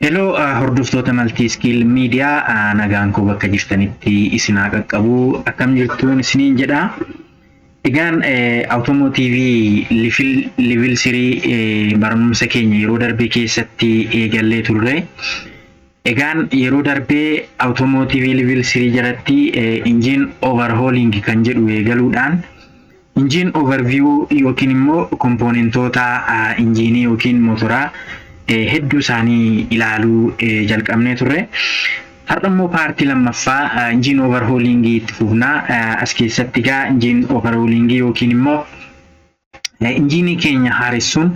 Hello, hordoftoota Multi Skill Media nagaan koo bakka jirtanitti isinaa qaqqabu akkam jirtuun isiniin jedha. Egaan Automotive Level 3 barumsa keenya yeroo darbee keessatti eegallee turre. Egaan yeroo darbee Automotive Level 3 jalatti engine overhauling kan jedhu eegaluudhaan engine overview yookiin immoo kompoonentoota injiinii yookiin motoraa hedduu isaanii ilaaluu jalqabnee turre. Har'a immoo paartii lammaffaa engine overhauling itti fufnaa. As keessatti egaa engine overhauling yookiin immoo injiinii keenya haaressuun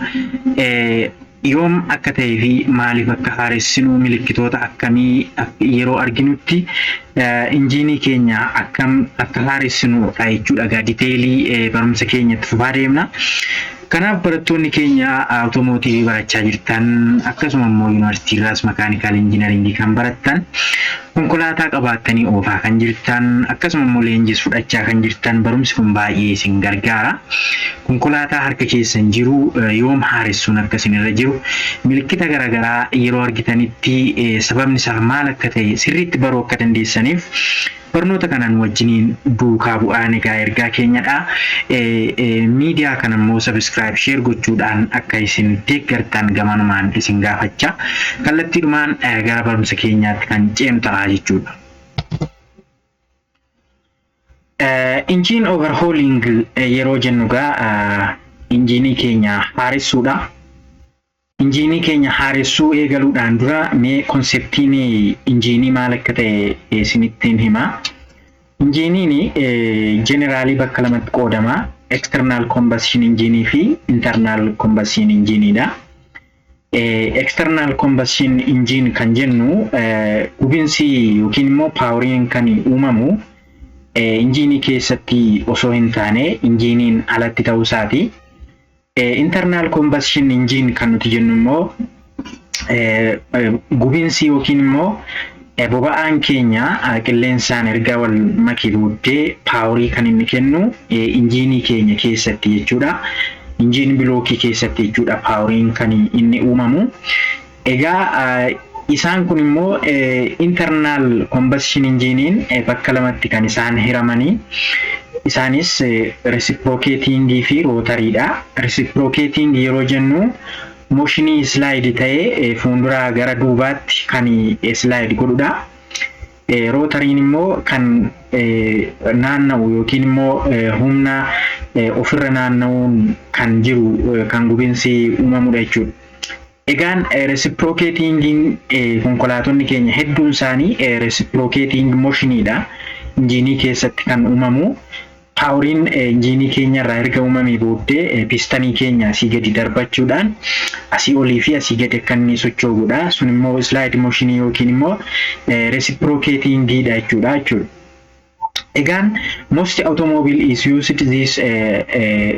yoom akka ta'ee fi maaliif akka haaressinu milikkitoota akkamii yeroo arginutti injiinii keenya akkam akka haaressinu jechuudha. Diteelii barumsa keenyatti fufaa deemna. Kanaaf barattoonni keenya Automotive barachaa jirtan akkasuma immoo Yuunivarsiitii irraas Mechanical Engineering kan barattan konkolaataa qabattanii oofaa kan jirtan akkasuma immoo leenjis fudhachaa kan jirtan barumsi kun baay'ee isin gargaara. Konkolaataa harka keessan jiru yoom haaressuun akka isinirra jiru milikkita garaagaraa yeroo argitanitti sababni isaa maal akka ta'e sirriitti baruu akka dandeessaniif barnoota kanaan wajjiniin duukaa bu'aan egaa ergaa keenyadha. Miidiyaa kana immoo subscribe share gochuudhaan akka isin deeggartan gamanumaan isin gaafachaa kallattiidhumaan gara barumsa keenyaatti kan ceenu ta'a jechuudha. Engine overhauling yeroo jennu egaa injiinii keenya haaressuudha. Injiinii keenya haaressuu eegaluudhaan dura mee konseptiin injiinii maal akka ta'e isinittiin hima. Injiiniin generaalii bakka lamatti qoodama. External combustion engine fi internal combustion engineedha. External combustion engine kan jennu hubinsi yookiin immoo paawuriin kan uumamu injiinii keessatti osoo hin taane injiiniin alatti ta'uu isaati. Internal combustion engine kan nuti jennu immoo gubinsi yookiin immoo boba'aan keenya qilleensaan erga wal makee booddee paawurii kan inni kennu injiinii keenya keessatti jechuudha. Injiinii bilookii keessatti jechuudha paawuriin kan inni uumamu. Egaa isaan kun immoo internal combustion engine bakka lamatti kan isaan hiramanii. Isaanis reciprocating fi rotariidha. Reciprocating yeroo jennu motionii slide ta'ee fuulduraa gara duubaatti kan slide godhudha. Rotariin immoo kan naanna'u yookiin immoo humna ofirra naanna'uun kan jiru kan gubinsi uumamudha jechuudha. Egaan reciprocating konkolaatonni keenya hedduun isaanii reciprocating motioniidha. Injiinii keessatti kan uumamu. Paawuriin injiinii keenya irraa erga uumamee booddee pistanii keenya asii gadi darbachuudhaan asii olii fi asii gadi akka inni socho'udha. Sun immoo slide motion yookiin immoo reciprocating dha jechuudha. Egaan most automobile is used this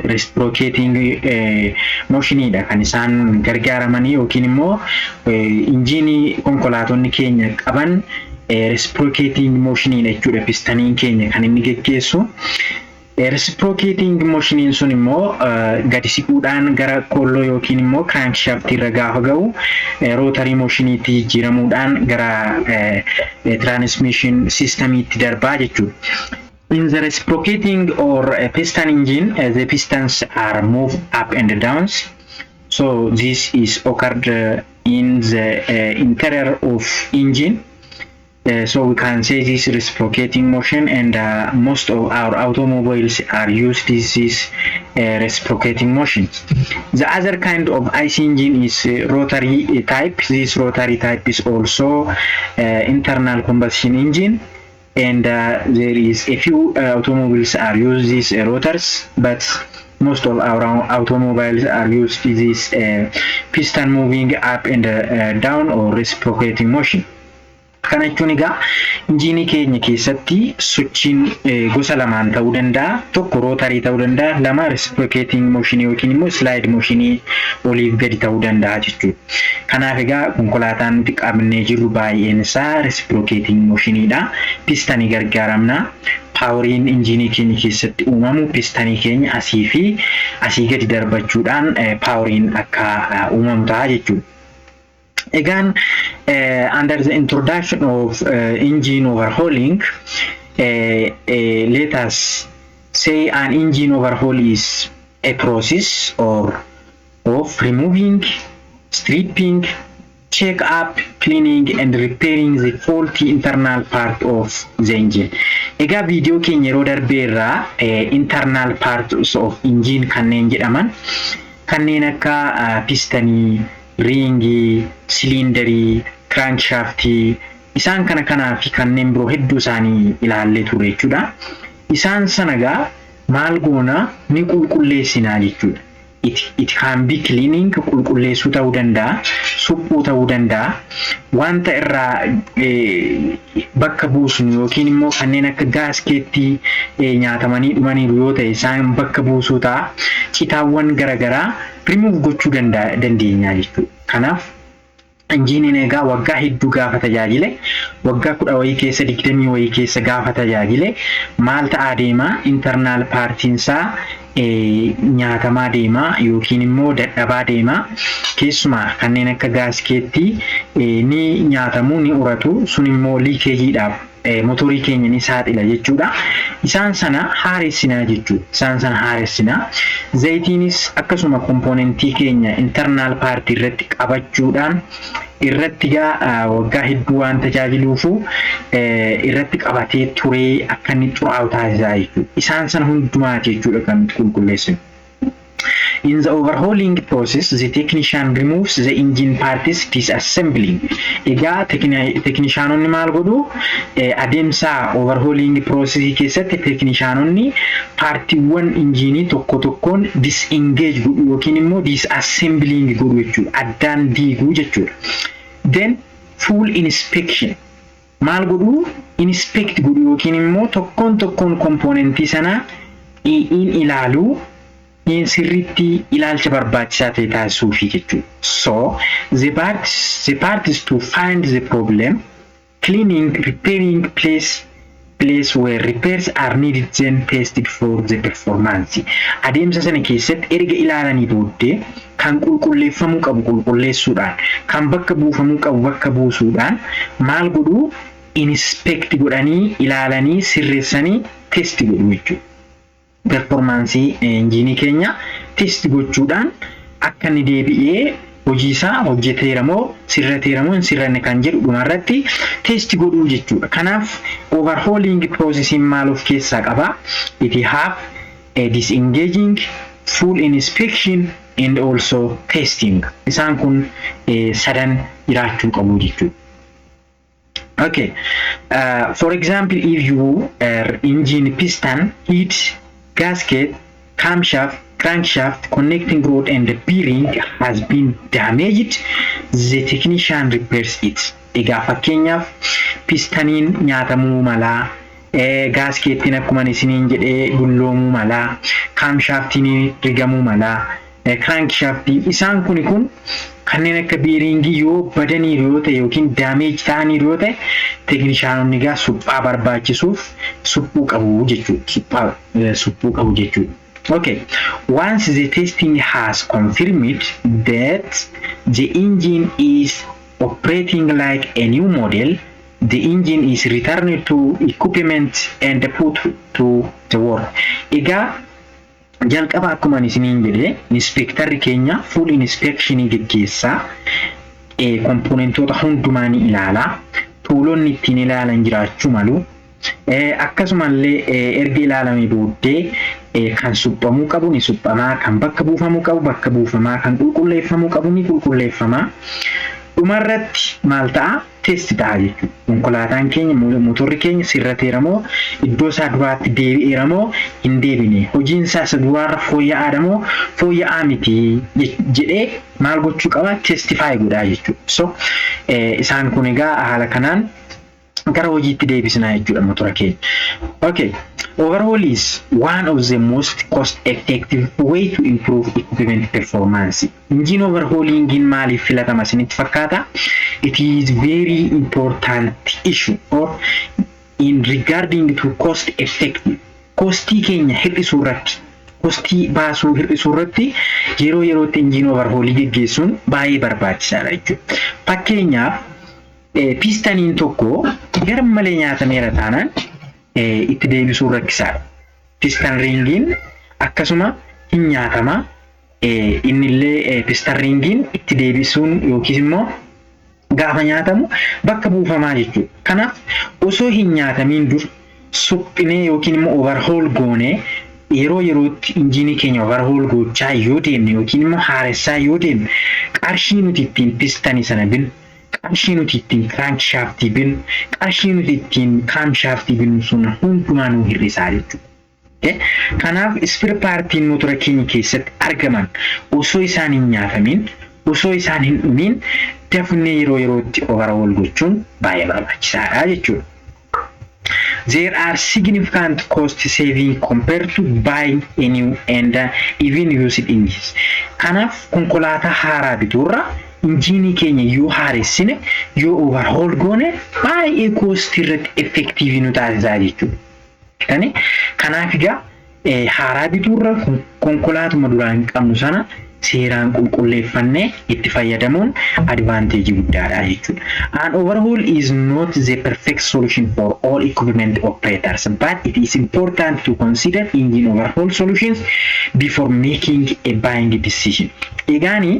reciprocating motionidha kan isaan gargaaramanii yookiin immoo injiinii konkolaatonni keenya qaban reciprocating motionidha jechuudha. Pistaniin keenya kan inni geggeessu. Reciprocating motioniin sun immoo gadi siquudhaan gara kolloo yookiin immoo crankshaft irra gaafa ga'u rotary motioniitti jijjiiramuudhaan gara transmission systemiitti darbaa jechuudha. In the reciprocating or piston engine, the pistons are moved up and down. So this is occurred in the interior of engine. So we can say this reciprocating motion, and most of our automobiles are used this reciprocating motion. The other kind of IC engine is rotary type. This rotary type is also internal combustion engine, and there is a few automobiles are used these rotors, but most of our automobiles are used this piston moving up and down or reciprocating motion. Kana jechuun egaa injiinii keenya keessatti sochiin gosa lamaan ta'uu danda'a. Tokko rotary ta'uu danda'a, lama reciprocating motion yookiin immoo slide motion oliif gadi ta'uu danda'a jechuudha. Kanaaf egaa konkolaataan nuti qabnee jirru baay'een isaa reciprocating motionidha. Pistanii gargaaramna. Paawuriin injiinii keenya keessatti uumamu pistanii keenya asii fi asii gadi darbachuudhaan paawuriin akka uumamu ta'a jechuudha. Again, under the introduction of engine overhauling, let us say an engine overhaul is a process of removing, stripping, check up, cleaning and repairing the faulty internal part of the engine. Ega video keenya yeroo darbeerraa internal parts of engine kanneen jedhaman kanneen akka pistanii, ringii, silindarii, crankshaftii isaan kanaa fi kanneen biroo hedduu isaanii ilaallee turre jechuudha. Isaan sanagaa maal goona ni qulqulleessinaa jechuudha. It can be cleaning, qulqulleessuu ta'uu danda'a, suphuu ta'uu danda'a, wanta irraa bakka buusnu yookiin immoo kanneen akka gaaskeettii nyaatamanii dhumaniiru yoo ta'e isaan bakka buusuu ta'a, citaawwan garagaraa remove gochuu dandeenya jechuudha. Kanaaf injiiniin egaa waggaa hedduu gaafa tajaajile, waggaa 10 wayii keessa 20 wayii keessa gaafa tajaajile maal ta'aa deema internal partinsaa nyaatamaa deema yookiin immoo dadhabaa deema. Keessumaa kanneen akka gaaskeettii ni nyaatamu ni uratu, sun immoo liikeejiidhaaf motorii keenya ni saaxila jechuudha. Isaan sana haaressinaa jechuudha. Isaan sana haaressinaa. Zayitiinis akkasuma kompoonentii keenya internal part irratti qabachuudhaan irratti waggaa hedduu waan tajaajiluufu irratti qabatee turee akka inni xuraa'u taasisaa jechuudha. Isaan sana hundumaa jechuudha kan qulqulleessinu. In the overhauling process, the technician removes the engine parts disassembling. Egaa technicianonni maal godhu adeemsa overhauling process keessatti technicianonni partiiwwan injiinii tokko tokkoon disengage godhu yookiin immoo disassembling godhu jechuudha. Addaan diiguu jechuudha. Then full inspection. Maal godhu inspect godhu yookiin immoo tokkoon kompoonentii sana in ilaalu sirriitti ilaalcha barbaachisaa ta'e taasisuufi jechuudha. So the part is to find the problem, cleaning, repairing place where repairs are needed, then tested for the performance. Adeemsa sana keessatti erga ilaalanii booddee kan qulqulleeffamuu qabu qulqulleessuudhaan, kan bakka buufamuu qabu bakka buusuudhaan maal godhu inspect godhanii ilaalanii sirreessanii test godhu jechuudha. Performance injiinii keenya test gochuudhaan akka inni deebi'ee hojii isaa hojjeteeramoo sirrateeramoo hin sirranne kan jedhu dhumarratti test godhuu jechuudha. Kanaaf overhauling processing maal of keessaa qaba? It have a disengaging, full inspection and also testing. Isaan kun sadan jiraachuu qabu jechuudha. Okay. For example, if your engine piston, heat, gasket, camshaft, crankshaft, connecting rod and the bearing has been damaged, the technician repairs it. Egaa fakkeenyaaf pistaniin nyaatamuu malaa, gaskettiin akkuma isiniin jedhee bulloomuu malaa, camshaftiin rigamuu malaa, crankshaftiin isaan kun kanneen akka bearingii yoo badaniiru yoo ta'e yookiin damage ta'aniiru yoo ta'e technicianonni egaa suphaa barbaachisuuf suphuu qabu jechuudha. Okay, once the testing has confirmed that the engine is operating like a new model, the engine is returned to equipment and put to the work. Egaa jalqaba akkuma isiniin jedhe inspektarri keenya full inspection geggeessaa, komponentoota hundumaa ni ilaala, tuulonni ittiin ilaalan jiraachuu malu, akkasumallee erga ilaalamee booddee kan suphamuu qabu ni suphamaa, kan bakka buufamuu qabu bakka buufamaa, kan qulqulleeffamuu qabu ni qulqulleeffamaa. Dhumarratti maal ta'a? Test ta'a jechuudha. Konkolaataan keenya motorri keenya sirrateeramoo iddoo isaa duraatti deebi'eeramoo hin deebine, hojiin isaa isa duraarra fooyya'aadhamoo fooyya'aa miti jedhee maal gochuu qaba? Testify godhaa jechuudha. So isaan kun egaa haala kanaan gara hojiitti deebisnaa jechuudha motora keenya. Okay. Overhaul is one of the most cost-effective way to improve equipment performance. Engine overhauling in maaliif filatama isinitti fakkaata? It is very important issue or in regarding to cost-effective. Costii keenya hir'isuu irratti kostii baasuu hir'isuu irratti yeroo yerootti injiin overhaulii geggeessuun baay'ee barbaachisaadha jechuudha. Fakkeenyaaf pistaniin tokko gara malee nyaatameera taanaan itti deebisuu rakkisaadha. Pistan ringiin akkasuma hin nyaatama. Innillee pistan ringiin itti deebisuun yookiin immoo gaafa nyaatamu bakka buufamaa jechuudha. Kanaaf osoo hin nyaatamiin dur suphinee yookiin immoo overhaul goonee yeroo yerootti injiinii keenya overhaul gochaa yoo deemne yookiin immoo haaressaa yoo deemne qarshii nuti ittiin pistanii sana binu, qarshii nuti ittiin crankshaaftii binu, qarshii nuti ittiin camshaaftii binu sun hundumaa nuu hir'isaa jechuudha. Kanaaf spare partiin motora keenya keessatti argaman osoo isaan hin nyaatamin, osoo isaan hin dhumin dafnee yeroo yerootti overhaul gochuun baay'ee barbaachisaadha jechuudha. There are significant cost saving compared to buying a new and even used engines. Kanaaf konkolaataa haaraa bituurra injiinii keenya yoo haaressine yoo overhaul goone baay'ee cost irratti effective nu taasisaa jechuudha. Kanaaf egaa haaraa bituurra konkolaatuma duraan qabnu sana seeraan qulqulleeffannee itti fayyadamuun advantage guddaadha jechuudha. An overhaul is not the perfect solution for all equipment operators, but it is important to consider engine overhaul solutions before making a buying decision. Egaani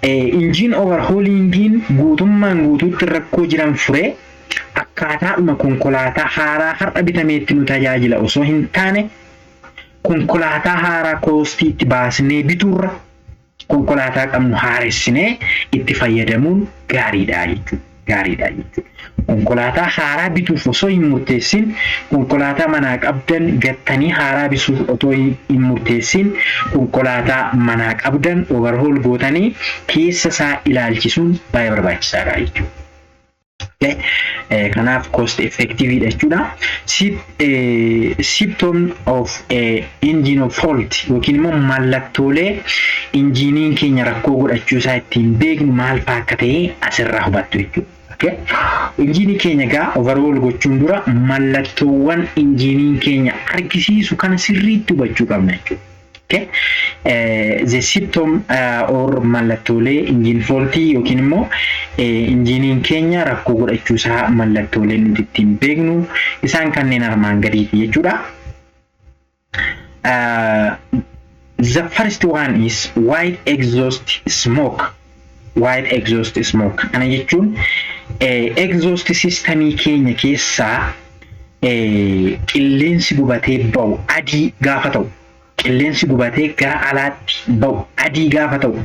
engine overhaulingiin guutummaan guutuutti rakkoo jiran furee akkaataadhuma konkolaataa haaraa har'a bitameetti nu tajaajila osoo hin taane konkolaataa haaraa koostiitti baasnee bituurra konkolaataa qabnu haaressinee itti fayyadamuun gaariidha jechuudha. Konkolaataa haaraa bituuf osoo hin murteessin, konkolaataa manaa qabdan gattanii haaraa bisuuf osoo hin murteessin, konkolaataa manaa qabdan overhaul gootanii keessa isaa ilaalchisuun baay'ee barbaachisaadha jechuudha. Kanaaf cost effective jechuudha. Symptom of engine fault yookiin immoo mallattoolee injiiniin keenya rakkoo godhachuu isaa ittiin beeknu maal fa'aa akka ta'e asirraa hubattu jechuudha. Injiinii keenya gaa overhaul gochuun dura mallattoowwan injiiniin keenya argisiisu kana sirriitti hubachuu qabna jechuudha. The symptom or mallattoolee engine faultii yookiin immoo injiiniin keenya rakkoo godhachuu isaa mallattoolee nuti ittiin beeknu isaan kanneen armaan gadiiti jechuudha. The first one is white exhaust smoke. White exhaust smoke. Kana jechuun exhaust systemii keenya keessaa qilleensi gubatee ba'u adii gaafa ta'u. Qilleensi gubatee gara alaatti ba'u adii gaafa ta'u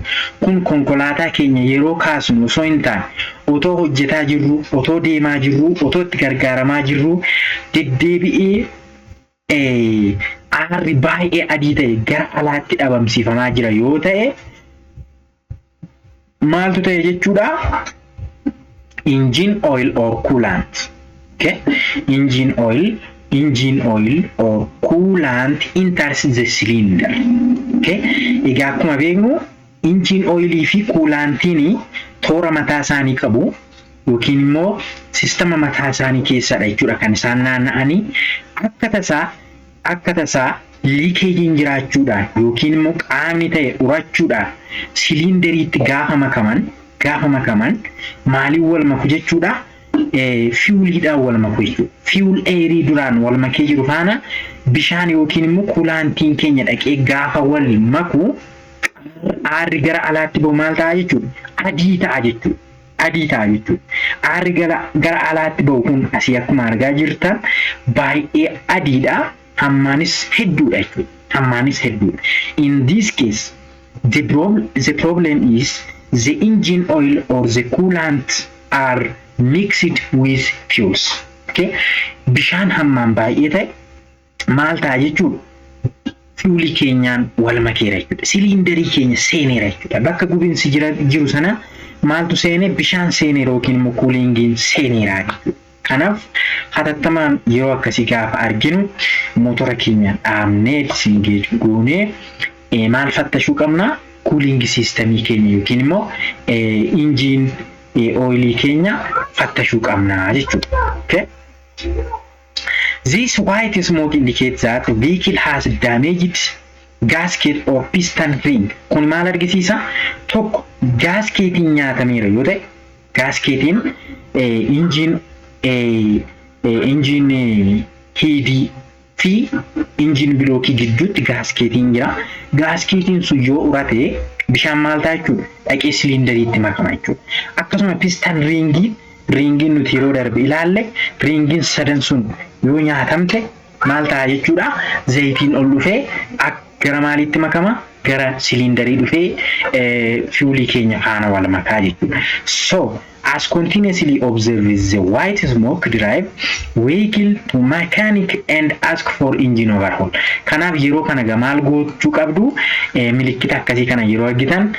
kun konkolaataa keenya yeroo kaasnu osoo hin taane otoo hojjetaa jirru, otoo deemaa jirru, otoo itti gargaaramaa jirru deddeebi'ee aarri baay'ee adii ta'e gara alaatti dhabamsiifamaa jira yoo ta'e maaltu ta'e jechuudha? Engine oil or coolant. Engine oil or coolant enters the cylinder. Egaa akkuma beeknu engine oilii fi coolantiin toora mataa isaanii qabu yookiin immoo sistema mataa isaanii keessadha jechuudha kan isaan naanna'anii akka tasaa liikeejiin jiraachuudhaan yookiin immoo qaamni ta'e urachuudhaan siliinderiitti gaafa makaman maaliin wal maku jechuudha? Fuelidhaan wal maku jechuudha. Fuel airii duraan wal makee jiru faana bishaan yookiin immoo coolantiin keenya dhaqee gaafa wal maku aarri gara alaatti ba'u maal ta'a jechuudha? Adii ta'a jechuudha. Aarri gara alaatti ba'u kun asii akkuma argaa jirtan baay'ee adiidha. Hammaanis hedduudha jechuudha. In this case, the problem is the engine oil or the coolant are mixed with fuels. Bishaan hammaan baay'ee ta'e maal ta'a jechuudha? Fuelii keenyaan wal makeera jechuudha. Siliindarii keenya seeneera jechuudha. Bakka gubiinsi jiru sana maaltu seene? Bishaan seeneera yookiin immoo kuulingiin seeneera jechuudha. Kanaaf hatattamaan yeroo akkasii gaafa arginu motora keenya dhaabnee disengage goonee maal fattashuu qabna? Cooling systemii keenya yookiin immoo engine oilii keenya fattashuu qabna jechuudha. This white smoke indicates that the vehicle has damaged gasket or piston ring. Kun maal argisiisa? Tokko gasketiin nyaatameera yoo ta'e gasketiin engine headii fi engine blockii gidduutti gasketiin jira. Gasketiin sun yoo urate bishaan maal ta'a jechuudha? Dhaqee silindariitti makama jechuudha. Akkasuma piston ringiin nuti yeroo darbe ilaalle ringiin sadan sun yoo nyaatamte maal ta'a jechuudha? Zayitiin ol dhufee gara maalitti makama? Gara silindarii dhufee fuelii keenya faana wal makaa jechuudha. So as continuously observes the white smoke drive vehicle to mechanic and ask for engine overhaul. Kanaaf yeroo kana maal gochuu qabdu? Milikkita akkasii kana yeroo argitan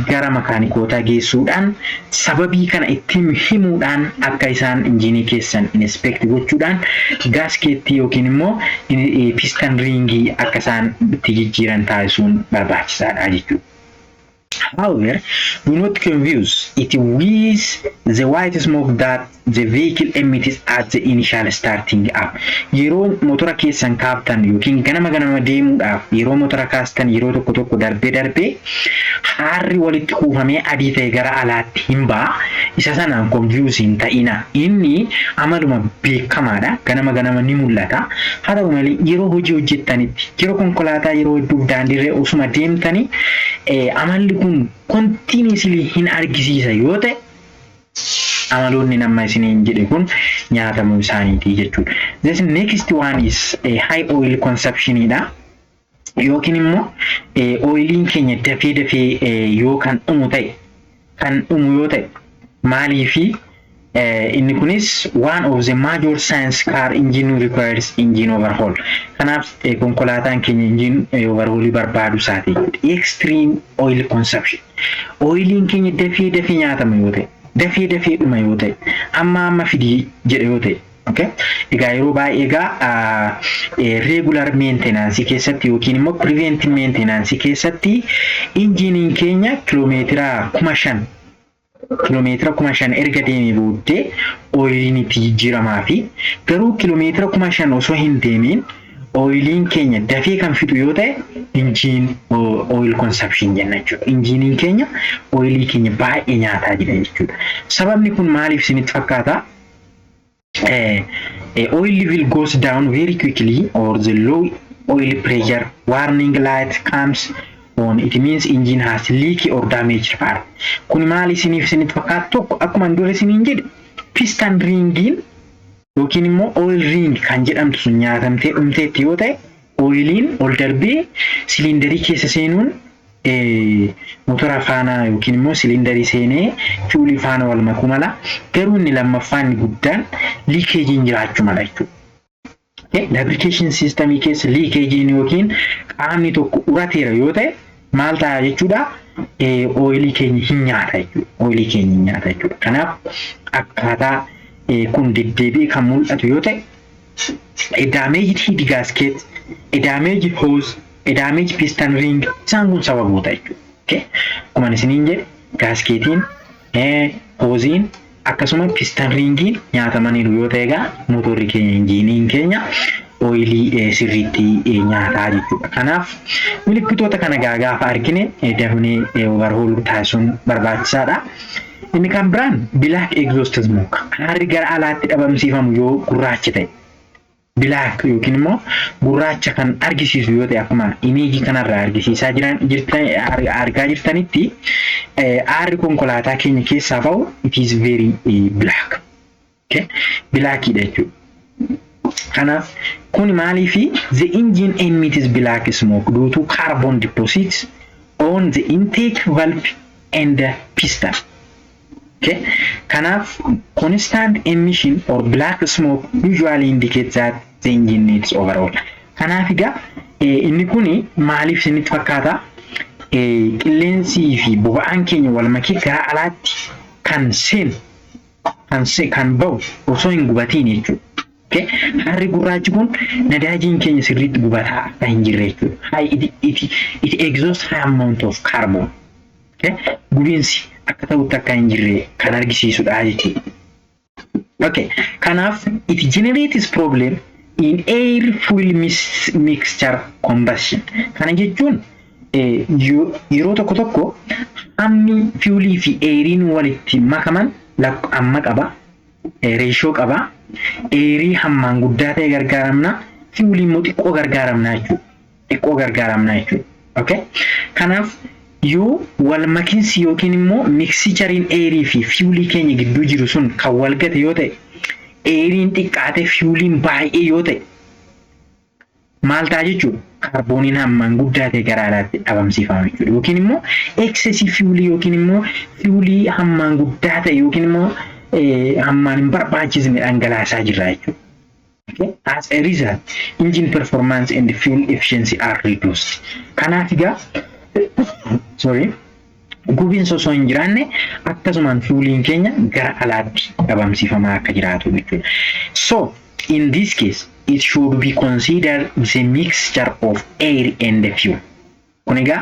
gara makaanikoota geessuudhaan sababii kana ittiin himuudhaan akka isaan injinii keessan inspect gochuudhaan gaskeetti yookiin immoo piston ringii akka isaan itti jijjiiran taasisuun barbaachisaadha jechuudha. However, do not confuse it with the white smoke that the vehicle emits at the initial starting up. Yeroo motora keessan kaaftan yookiin ganama deemuudhaaf yeroo motora kaastan yeroo tokko darbee haarri walitti kuufamee adii ta'e gara alaatti hin ba'a. Isa sanaan confuse hin ta'ina. Inni amaluma beekamaadha. Ganama ni mul'ata. Haa ta'u malee yeroo hojii hojjettanitti yeroo konkolaataa yeroo hedduuf daandiirra osuma deemtanii amalli kun continuously hin argisiisa yoo ta'e amaloonni nama isiniin jedhe kun nyaatamuu isaaniiti jechuudha. This next one is a high oil consumption dha. Yookiin immoo oiliin keenya dafee yoo kan dhumu yoo ta'e maaliifi inni kunis one of the major science car engine requires engine overhaul. Kanaaf konkolaataan keenya engine overhaul barbaadu isaati. Extreme oil consumption. Oiliin keenya dafee nyaatama yoo ta'e dafee dhuma yoo ta'e amma fidii jedhe yoo ta'e okay. Egaa yeroo baay'ee regular maintenance keessatti yookiin immoo preventive maintenance keessatti injiniin keenya kiiloomeetira 5,000 erga deemee booddee oiliin itti jijjiiramaa fi garuu kiiloomeetira 5,000 osoo hin deemiin oiliin keenya dafee kan fixu yoo ta'e engine oil consumption jenna jechuudha. Injiniin keenya oilii keenya baay'ee nyaataa jira jechuudha. Sababni kun maaliif isinitti fakkaata? Oil level goes down very quickly or the low oil pressure warning light comes on. It means engine has leaky or damaged part. Kun maal isinitti fakkaata? Tokko akkuma dura isiniin jedhe piston ringiin yookiin immoo oil ring kan jedhamtu sun nyaatamtee dhumteetti yoo ta'e oiliin ol darbee silindarii keessa seenuun motora faana yookiin immoo silindarii seenee fuelii faana wal makuu mala. Garuu inni lammaffaan guddaan liikeejiin jiraachuu mala jechuudha. Lubrication systemii keessa liikeejiin yookiin qaamni tokko urateera yoo ta'e maal ta'a jechuudha? Oilii keenya hin nyaata jechuudha. Kanaaf akkaataa kun deddeebi'ee kan mul'atu yoo ta'e a damaged head gasket, a damaged hose, a damaged piston ring isaan kun sababoota jechuudha. Okay? Akkuma isiniin jedhe gasketiin, hoziin akkasuma piston ringiin nyaatamaniiru yoo ta'e egaa motorri keenya injiniin keenya oilii sirriitti nyaataa jechuudha. Kanaaf milikkitoota kana gaafa argine dafnee overhaul taasisuun barbaachisaadha. Inni kan biraan black exhaust smoke. Haarri gara alaatti dhabamsiifamu yoo gurraacha ta'e black yookiin immoo gurraacha kan argisiisu yoo ta'e akkuma imeejii kanarraa argaa jirtanitti aarri konkolaataa keenya keessaa ba'u it is very black. Okay? Blackidha jechuudha. Kanaaf kun maaliifi the engine emits black smoke due to carbon deposits on the intake valve and the piston. Okay? Kanaaf constant emission or black smoke usually indicates that the engine needs overhaul. Kanaaf egaa inni kuni maaliif isinitti fakkaata? Qilleensii fi boba'aan keenya wal makee gara alaatti kan ba'u osoo hin gubatiin jechuudha. Okay? Harri gurraachi kun nadaajiin keenya sirriitti gubataa akka hin jirre jechuudha. It exhausts high amount of carbon. Okay? Gubiinsi akka ta'utti akka hin jirre kan argisiisudha jechuudha. Okay. Kanaaf it generates problem in air fuel mixture combustion. Kana jechuun yeroo tokko hammi fuelii fi airiin walitti makaman amma qaba, ratio qaba. Airii hammaan guddaa ta'e gargaaramna, fuelii immoo xiqqoo gargaaramna jechuudha. Okay? Kanaaf yoo wal makinsi yookiin immoo mixturein airii fi fuelii keenya gidduu jiru sun kan wal gate yoo ta'e, airiin xiqqaate fueliin baay'ee yoo ta'e maal ta'a jechuudha? Kaarbooniin hammaan guddaa ta'e gara alaatti dhabamsiifama jechuudha. Yookiin immoo excessive fuelii yookiin immoo fuelii hammaan guddaa ta'e yookiin immoo hammaan hin barbaachisne dhangalaasaa jirra jechuudha. Okay? As a result, engine performance and fuel efficiency are reduced. Kanaaf egaa gubiinsa osoo hin jiraanne akkasumaan fueliin keenya gara alaatti dhabamsiifamaa akka jiraatu jechuudha. So in this case, it should be considered the mixture of air and the fuel. Kun egaa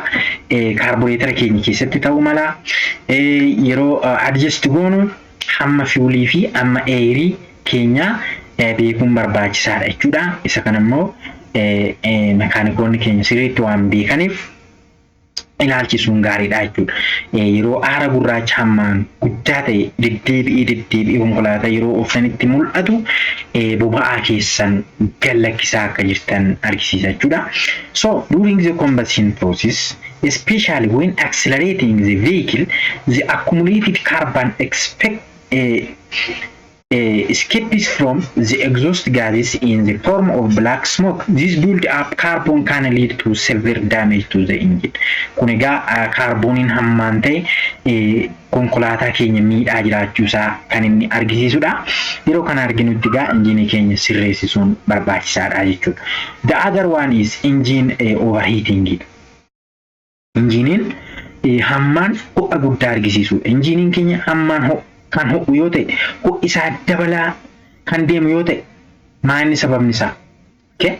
kaarboreetara keenya keessatti ta'uu mala yeroo adjust goonu hamma fuelii fi hamma airii keenya beekuun barbaachisaadha jechuudha. Isa kana immoo mekaanikoonni keenya sirriitti waan beekaniif ilaalchisuun gaariidha jechuudha. Yeroo aara gurraacha hammaan guddaa ta'e deddeebi'ee konkolaataa yeroo oofsanitti mul'atu boba'aa keessan gallakkisaa akka jirtan argisiisa jechuudha. So during the combustion process, especially when accelerating the vehicle, the accumulated carbon escapes from the exhaust gases in the form of black smoke. This build up carbon can lead to severe damage to the engine. Kun egaa kaarbooniin hammaan ta'e konkolaataa keenya miidhaa jiraachuusaa kan inni argisiisudha. Yeroo kana arginutti egaa injiinii keenya sirreessisuun barbaachisaadha jechuudha. The other one is engine overheating. Injiiniin hammaan ho'a guddaa argisiisudha. Injiiniin keenya hammaan kan ho'u yoo ta'e, ho'isaa dabalaa kan deemu yoo ta'e, maalni sababni isaa? Okay?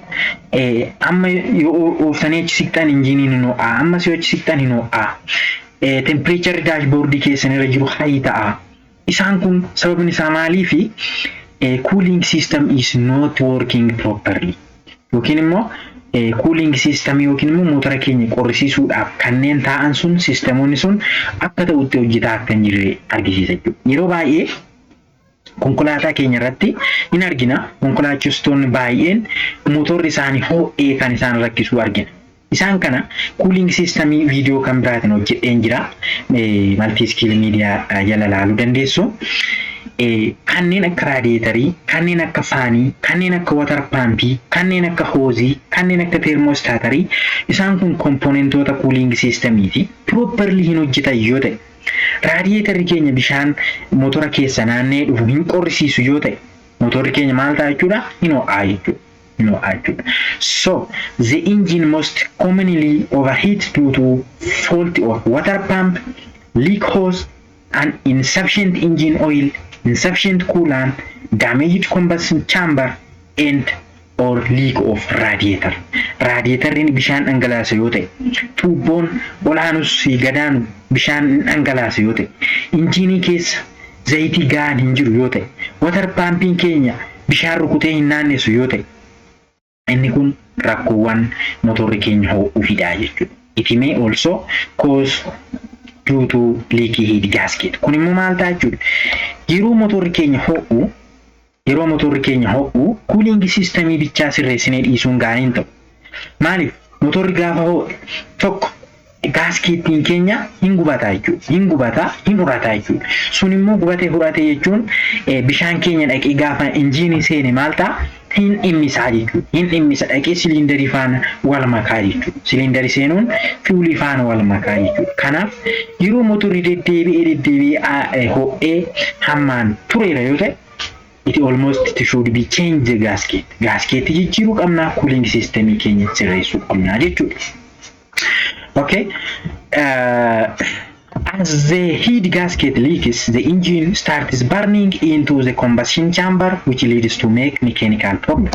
Amma yoo ooftanii achi siqxan injiiniin hin ho'aa, ammas yoo achi siqxan hin ho'aa. Temperature dashboardii keessan irra jiru hayi ta'a. Isaan kun sababni isaa maalii fi cooling system is not working properly. Yookiin immoo cooling system yookiin immoo motora keenya qorrisiisuudhaaf kanneen ta'an sun sisteemonni sun akka ta'utti hojjetaa akka hin jirre argisiisa jechuudha. Yeroo baay'ee konkolaataa keenya irratti hin argina konkolaachistoonni baay'een motorri isaanii ho'ee kan isaan rakkisuu argina. Isaan kana cooling system viidiyoo kan biraatiin hojjedheen jira. Multi skill media jala ilaaluu dandeessu. Kanneen akka raadiyeetarii, kanneen akka faanii, kanneen akka water paampii, kanneen akka hoozii, kanneen akka teermostaatarii isaan kun kompoonentoota cooling systemiiti. Properly hin hojjetan yoo ta'e, raadiyeetarri keenya bishaan motora keessa naannee dhufu hin qorrisiisu yoo ta'e, motorri keenya maal ta'a jechuudha? Hin ho'aa jechuudha. So the engine most commonly overheat due to fault of water pump, leak hose, and insufficient engine oil, insufficient coolant, damaged combustion chamber, and or leak of radiator. Radiatorri bishaan dhangalaasa yoo ta'e, tuubboon olaanus fi gadaanu bishaan dhangalaasa yoo ta'e, injiinii keessa zayitii gahaan hin jiru yoo ta'e, water pumpiin keenya bishaan rukutee hin naannessu yoo ta'e, inni kun rakkoowwan motorri keenya ho'uu fidaa jechuudha. It may also cause due to leaky heat gasket. Kun immoo maal ta'a jechuudha? Yeroo motorri keenya ho'u cooling systemii bichaa sirreessinee dhiisuun gaarii hin ta'u. Maaliif? Motorri gaafa ho'u tokko gaaskeettiin keenya hin gubataa jechuudha. Hin gubataa, hin furataa jechuudha. Sun immoo gubatee furate jechuun bishaan keenya dhaqee gaafa injiinii seene maal ta'a? Hin dhimmisaa jechuudha. Hin dhimmisa dhaqee siliindarii faana wal makaa jechuudha. Siliindarii seenuun fuulii faana wal makaa jechuudha. Kanaaf yeroo motorri deddeebi'ee ho'ee hammaan tureera yoo ta'e, it almost should be change the gasket. Gasket jijjiiruu qabnaa, cooling systemii keenya sirreessuu qabnaa jechuudha. Okay. As the heat gasket leaks, the engine starts burning into the combustion chamber, which leads to make mechanical problem.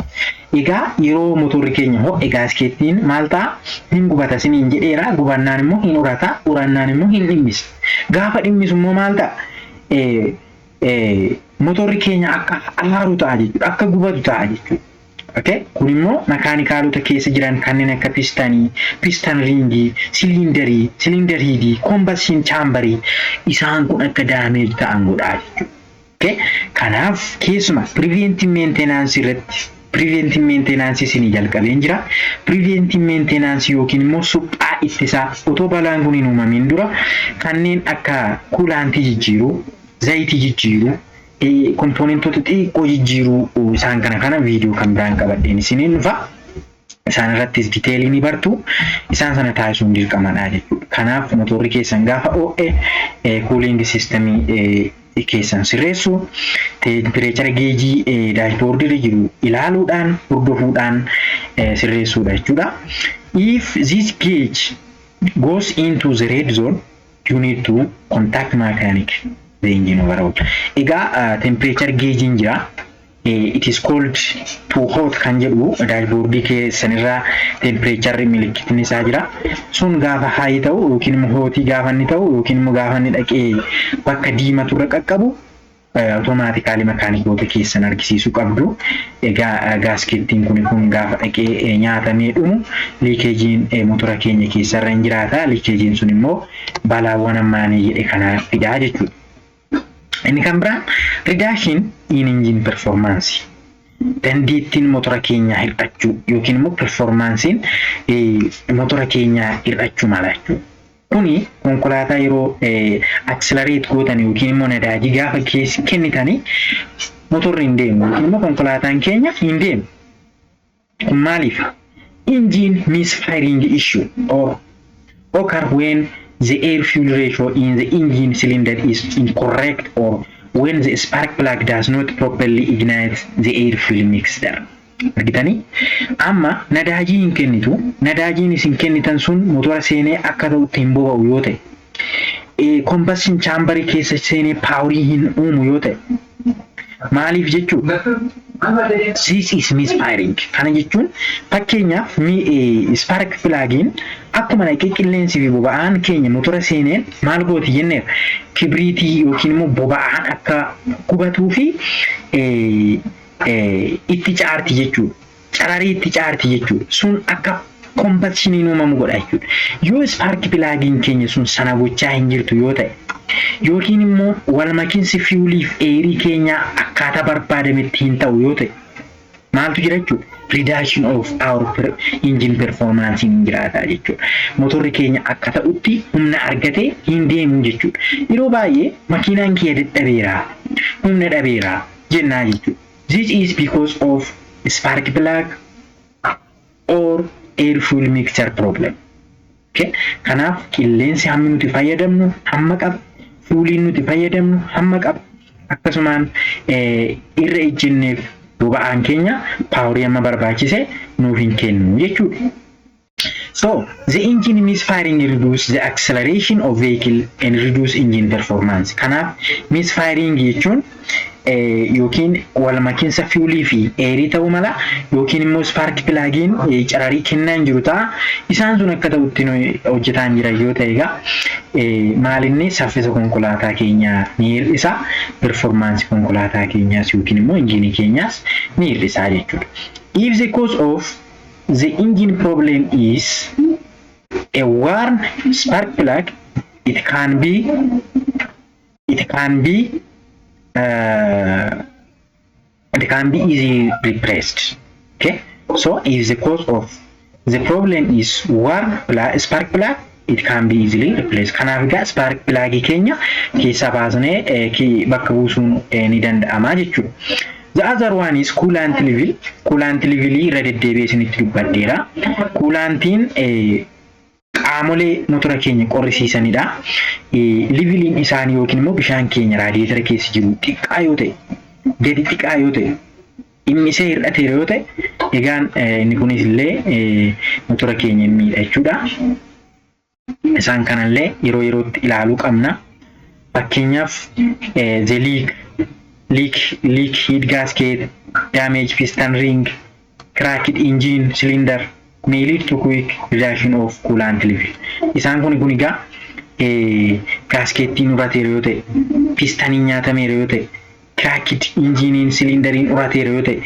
Egaa yeroo motorri keenya ho'e gaaskeettiin maal ta'a? Hin gubata siniin jedheera, gubannaan immoo hin urata, urannaan immoo hin dhimmisa. Gaafa dhimmisu immoo maal ta'a? Motorri keenya akka aaru ta'a jechuudha, akka gubatu ta'a jechuudha. Okay, kun immoo makaanikaalota keessa jiran kanneen akka pistan ringii, siliindarii fi combustion chamberii isaan kun akka damage ta'an godhaa jechuudha. Okay, kanaaf keessuma preventive maintenance irratti preventive maintenance isinii jalqabeen jira. Preventive maintenance yookiin immoo suphaa ittisaa otoo balaan kun hin uumamin dura kanneen akka kuulaantii jijjiiruu, zayitii jijjiiruu, komponentoota xiqqoo jijjiiruu isaan kana viidiyoo kan biraan qabadheen isiniin dhufa. Isaan irrattis diteelii ni bartu. Isaan sana taasisuun dirqamadha jechuudha. Kanaaf motorri keessan gaafa ho'e cooling systemii keessan sirreessu, temperature geejii dashboard irra jiru ilaaluudhaan hordofuudhaan sirreessuudha jechuudha. If this gauge goes into the red zone, you need to contact mechanic the engine overall. Egaa temperature gauge jira. It is called too hot kan jedhu dashboard keessan irra temperature milikitiin isaa jira. Sun gaafa high ta'u yookiin immoo hot gaafa inni ta'u yookiin immoo gaafa inni dhaqee bakka diimatu irra qaqqabu automatically mekaanikoota keessan argisiisuu qabdu. Egaa gaaskeettiin kun gaafa dhaqee nyaatamee dhumu liikeejiin motora keenya keessa irra hin jiraata. Liikeejiin sun immoo balaawwan ammaanii jedhe kana fidaa jechuudha. Inni kan biraan reduction in engine performance. Dandeettiin motora keenyaa hir'achuu yookiin immoo performancein motora keenyaa hir'achuu mala jechuudha. Kuni konkolaataa yeroo accelerate gootan yookiin immoo nadaajii gaafa kennitanii motorri hin deemu yookiin immoo konkolaataan keenya hin deemu. Kun maaliif? Engine misfiring issue or occur when the air fuel ratio in the engine cylinder is incorrect or when the spark plug does not properly ignite the air fuel mixture. Argitanii? Amma nadaajii hin kennitu, nadaajiin isin kennitan sun motora seenee akka ta'utti hin boba'u yoo ta'e, combustion chamberii keessa seenee paaworii hin uumu yoo ta'e, maaliif jechuudha? This is misfiring. Kana jechuun fakkeenyaaf spark plugiin akkuma dhaqee qilleensi fi boba'aan keenya motora seeneen maal gooti jenneef kibriitii yookiin immoo boba'aan akka gubatuu fi itti caarti jechuudha. Cararii itti caarti jechuudha. Sun akka combustionin uumamu godha jechuudha. Yoo spark plugiin keenya sun sana gochaa hin jirtu yoo ta'e yookiin immoo wal makinsi fueliif eerii keenya akkaataa barbaadametti hin ta'u yoo ta'e maaltu jira jechuudha? Reduction of our engine performance hin jiraata jechuudha. Motorri keenya akka ta'utti humna argatee hin deemu jechuudha. Yeroo baay'ee makiinaan kiyya dadhabeera, humna dhabeera jennaa jechuudha. This is because of spark plug or air fuel mixture problem. Okay? Kanaaf qilleensi hammi nuti fayyadamnu hamma qaba. Fuuliin nuti fayyadamnu hamma qaba. Akkasumaan irra ejjenneef boba'aan keenya paaworii amma barbaachise nuuf hin kennu jechuudha. So, the engine misfiring reduce the acceleration of vehicle and reduce engine performance. Kanaaf misfiring jechuun yookiin wal makinsa fuelii fi eerii ta'uu mala yookiin immoo spark plugiin cararii kennaa hin jiru ta'a. Isaan sun akka ta'utti hojjetaa hin jiran yoo ta'e egaa maalinni saffisa konkolaataa keenyaa ni hir'isa, performance konkolaataa keenyaas yookiin immoo injiinii keenyaas ni hir'isa jechuudha. If the cause of the engine problem is a worn spark plug, it can be easily replaced. Okay, so if the cause of the problem is worn spark plug, it can be easily replaced. Kanaaf egaa spark plug keenya keessa baasnee bakka buusuun ni danda'ama jechuudha. The other one is coolant level. Coolant level irra deddeebi'ee isinitti dubbadheera. Coolantiin qaamolee motora keenya qorrisiisanidha. Leveliin isaanii yookiin immoo bishaan keenya raadiyeetara keessa jiru xiqqaa yoo ta'e, gadi xiqqaa yoo ta'e, inni isa hir'ateera yoo ta'e, egaan inni kunis illee motora keenya miidha jechuudha. Isaan kanallee yeroo yerootti ilaaluu qabna. Fakkeenyaaf the leak heat gasket, damage piston ring, cracked engine cylinder may lead to quick reduction of coolant level. Isaan kun egaa gaskettiin urateera yoo ta'e, pistaniin nyaatameera yoo ta'e, cracked injiniin silindariin urateera yoo ta'e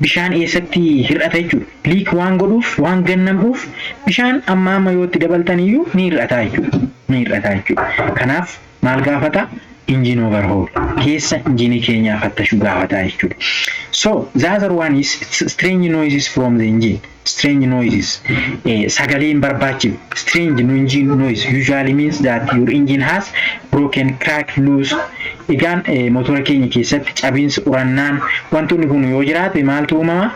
bishaan eessatti hir'ata jechuudha. Liik waan godhuuf waan gannamuuf bishaan amma yoo itti dabaltaniyyuu ni hir'ata jechuudha. Kanaaf maal gaafata? Engine overhaul. Keessa injinii keenyaa fattashuu gaafata jechuudha. So the other one is strange noises from the engine. Strange noises. Sagaleen barbaachisu. Strange engine noise usually means that your engine has broken, crack, loose. Egaan motora keenya keessatti cabiinsi urannaan wantoonni kun yoo jiraate maaltu uumama?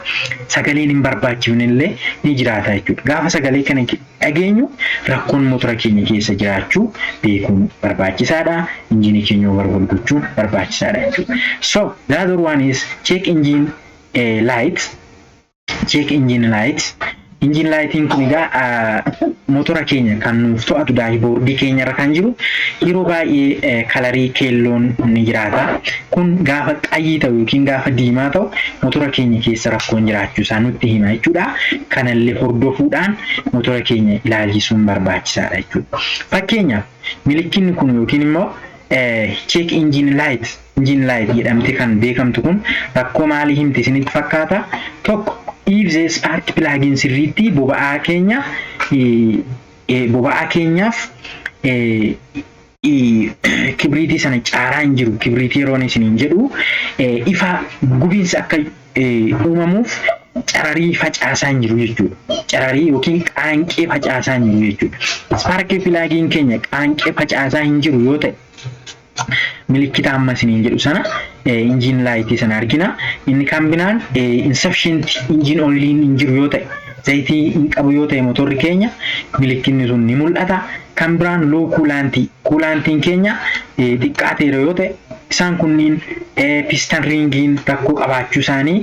Sagaleen hin barbaachifne illee ni jiraata jechuudha. Gaafa sagalee kana dhageenyu rakkoon motora keenya keessa jiraachuu beekuun barbaachisaadha. Injinii keenya overhaul gochuun barbaachisaadha jechuudha. So the other one is check engine lights. Check engine lights. Engine lighting kun egaa motora keenya kan nuuf to'atu daashboordii keenya irra kan jiru yeroo baay'ee kalarii keelloon ni jiraata. Kun gaafa qayyii ta'u yookiin gaafa diimaa ta'u motora keenya keessa rakkoon jiraachuu isaa nutti hima jechuudha. Kanallee hordofuudhaan motora keenya ilaalchisuun barbaachisaadha jechuudha. Fakkeenyaaf milikinni kun yookiin immoo check engine light jedhamte kan beekamtu kun rakkoo maalii himti isinitti fakkaata? Tokko if the spark plug-in sirriitti boba'aa keenyaaf kibriitii sana caaraa hin jiru. Kibriitii yeroon isiniin jedhu ifa gubiinsa akka uumamuuf cararii facaasaa hin jiru jechuudha. Cararii yookiin qaanqee facaasaa hin jiru jechuudha. Spark plug-in keenya qaanqee facaasaa hin jiru yoo ta'e milikita amma isiniin jedhu sana engine light sana argina. Inni kan binaan insufficient engine oil hin jiru yoo ta'e zayitii hin qabu yoo ta'e motorri keenya milikinni sun ni mul'ata. Kan biraan low coolantiin keenya xiqqaateera yoo ta'e isaan kunniin piston ringiin rakkoo qabaachuu isaanii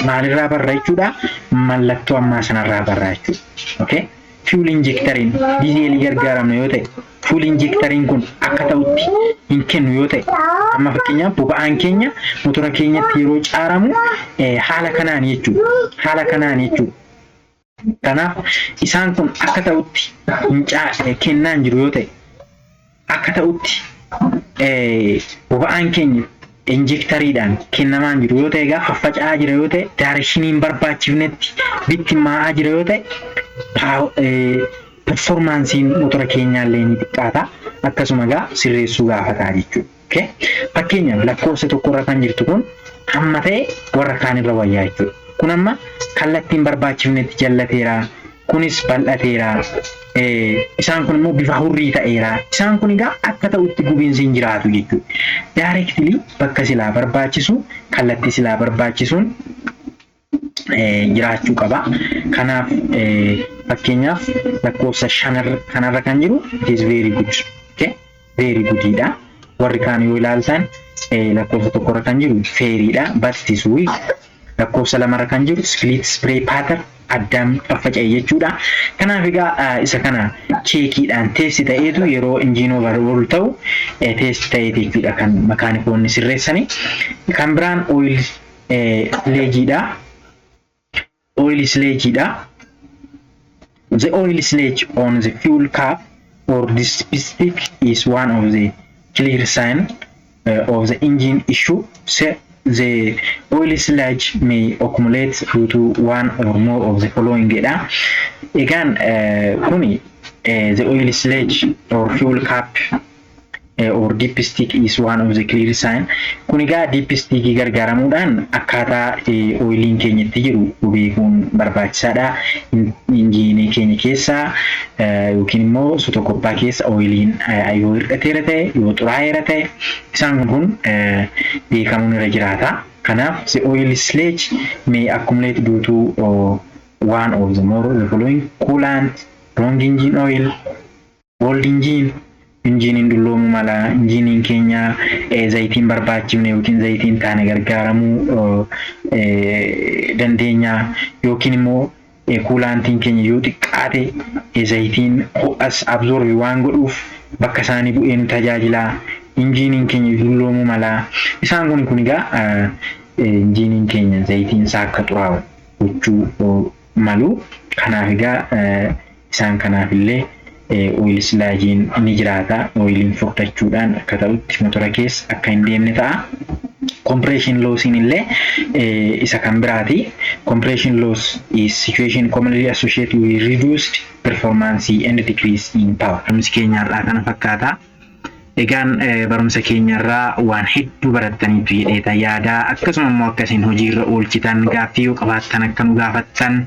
maalirraa barra jechuudha? Mallattoo ammaa sanarraa barra jechuudha. Okay? Fuel injectoriin diizeelii gargaaramna yoo ta'e fuel injectoriin kun akka ta'utti hin kennu yoo ta'e amma fakkeenyaaf boba'aan keenya motora keenyatti yeroo caaramu haala kanaan jechuudha. Kanaaf isaan kun akka ta'utti hin kennaan jiru yoo ta'e akka ta'utti boba'aan keenya injektoriidhaan kennamaan jiru yoo ta'e gaafa faffaca'aa jira yoo ta'e daarekshiniin barbaachifnetti bittimmaa'aa jira yoo ta'e performaansiin motora keenyaallee ni xiqqaata. Akkasuma gaa sirreessuu gaafataa jechuudha. Okay? Fakkeenyaaf lakkoofsa tokkorra kan jirtu kun hamma ta'e warra kaanirra wayyaa jechuudha. Kun amma kallattiin barbaachifnetti jallateera. Kunis bal'ateera. Isaan kun immoo bifa hurrii ta'eera. Isaan kun egaa akka ta'utti gubiinsi hin jiraatu jechuudha. Directly bakka silaa barbaachisu kallattii silaa barbaachisuun jiraachuu qaba. Kanaaf fakkeenyaaf lakkoofsa 5 kanarra kan jiru it is very good. Okay? Very goodidha. Warri kaan yoo ilaaltan lakkoofsa tokkorra kan jiru fairiidha. But it is weak. Lakkoofsa 2 kan jiru split spray pattern addaan faffaca'e jechuudha. Kanaaf egaa isa kana cheekiidhaan teesti ta'eetu yeroo engine overhaul ta'u teesti ta'ee jechuudha kan makaanikoonni sirreessani. Kan biraan oil leejiidha. The oil sledge on the fuel cap or dipstick is one of the clear signs of the engine issue. So the oil sludge may accumulate due to one or more of the following. Again, the oil sludge or fuel cap or dipstick is one of the clear signs. Kuniga dipstick gargaaramuudhaan akkaataa oiliin keenyatti jiru beekuun barbaachisaadha. Injiinii keenya keessa yookiin immoo sotokoppaa keessa oiliin yoo hir'ateera ta'e yoo xuraa'eera ta'e isaan kun beekamuun irra jiraata. Kanaaf the oil sludge may accumulate due to one of the more of the following: coolant, wrong engine oil, old engine. Injiniin dulloomu mala, injiniin keenya zayitiin barbaachifne yookiin zayitiin taane gargaaramuu dandeenya yookiin immoo kuulaantiin keenya yoo xiqqaate zayitiin ho'as absorbi waan godhuuf bakka isaanii bu'ee nu tajaajila. Injiniin keenya dulloomu mala. Isaan kun egaa injiniin keenya zayitiin isaa akka xuraa'u gochuu malu. Kanaaf egaa isaan kanaaf illee oil slaajiin ni jiraata. Oiliin furdachuudhaan akka ta'utti motora keessa akka hin deemne ta'a. Compression loss illee isa kan biraati. Compression loss is situation commonly associated with reduced performance and decrease in power. Barumsi keenyarraa kana fakkaata. Egaan barumsa keenyarraa waan hedduu barattaniitu jedheeta yaada. Akkasuma immoo akkasiin hojiirra oolchitan gaaffii yoo qabaattan akka nu gaafattan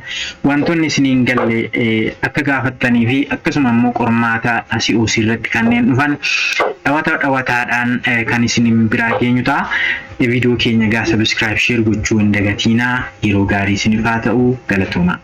wantoonni isiniin galle akka gaafattanii fi akkasuma immoo qormaata COC irratti kanneen dhufan dhawataadhaan kan isin biraa geenyu ta'a. Viidiyoo keenya gaa subscribe share gochuu hin dagatinaa. Yeroo gaarii isiniif haa ta'u. Galatooma.